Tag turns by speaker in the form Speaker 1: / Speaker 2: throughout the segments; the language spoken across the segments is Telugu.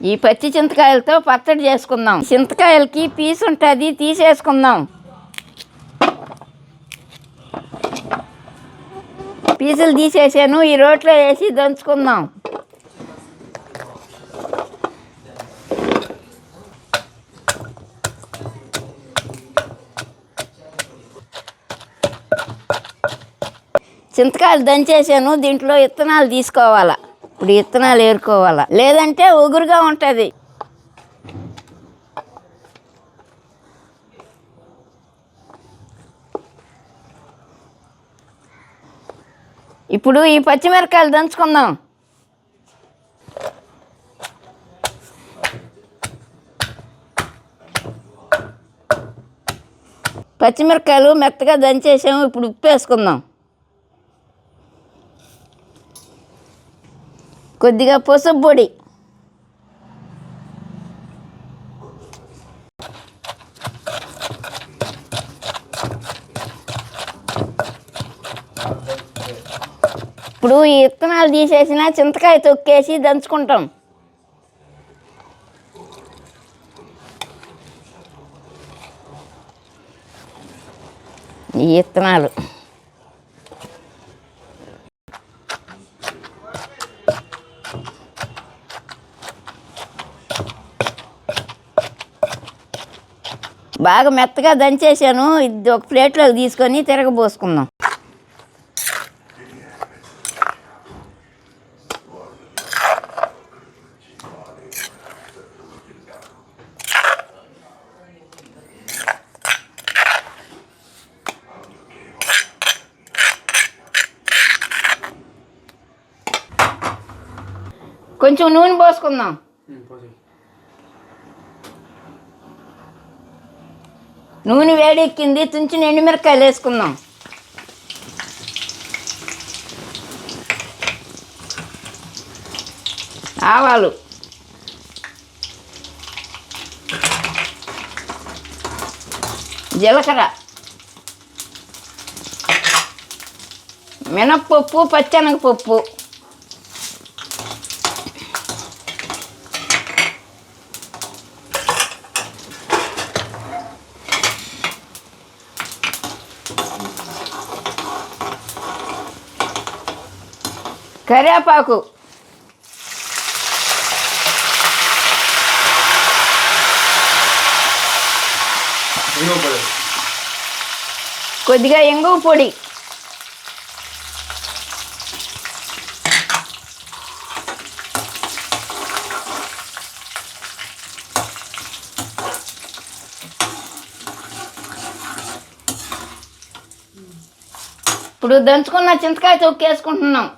Speaker 1: ఈ పచ్చి చింతకాయలతో పచ్చడి చేసుకుందాం. చింతకాయలకి పీసు ఉంటుంది, తీసేసుకుందాం. పీసులు తీసేసాను, ఈ రోట్లో వేసి దంచుకుందాం. చింతకాయలు దంచేసాను, దీంట్లో విత్తనాలు తీసుకోవాలా. ఇప్పుడు విత్తనాలు ఏరుకోవాలా, లేదంటే ఉగురుగా ఉంటుంది. ఇప్పుడు ఈ పచ్చిమిరపకాయలు దంచుకుందాం. పచ్చిమిరపకాయలు మెత్తగా దంచేసాము. ఇప్పుడు ఉప్పు వేసుకుందాం. కొద్దిగా పసుపు పొడి, ఇప్పుడు ఈ విత్తనాలు తీసేసిన చింతకాయ తొక్కేసి దంచుకుంటాం. ఈ విత్తనాలు బాగా మెత్తగా దంచేసాను. ఇది ఒక ప్లేట్లోకి తీసుకొని తిరగబోసుకుందాం. కొంచెం నూనె పోసుకుందాం. నూనె వేడెక్కింది, తుంచిన ఎండుమిరపకాయలు వేసుకుందాం. ఆవాలు, జీలకర్ర, మినప్పప్పు, పచ్చెనగపప్పు, కరివేపాకు, కొద్దిగా ఇంగువ పొడి, ఇప్పుడు దంచుకున్న చింతకాయ తొక్కేసుకుంటున్నాం.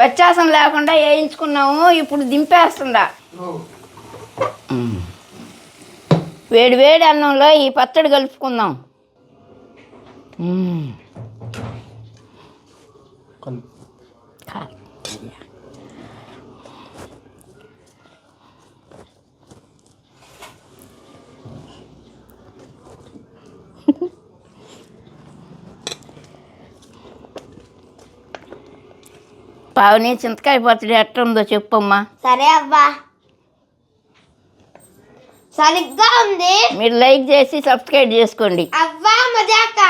Speaker 1: పచ్చాసం లేకుండా వేయించుకున్నాము. ఇప్పుడు దింపేస్తుందా. వేడి వేడి అన్నంలో ఈ పచ్చడి కలుపుకుందాం. పావని, చింతకాయ పచ్చడి ఎట్లుందో చెప్పమ్మా.
Speaker 2: సరే అవ్వా, సరిగ్గా ఉంది.
Speaker 1: మీరు లైక్ చేసి సబ్స్క్రైబ్ చేసుకోండి.
Speaker 2: అవ్వా మజాక.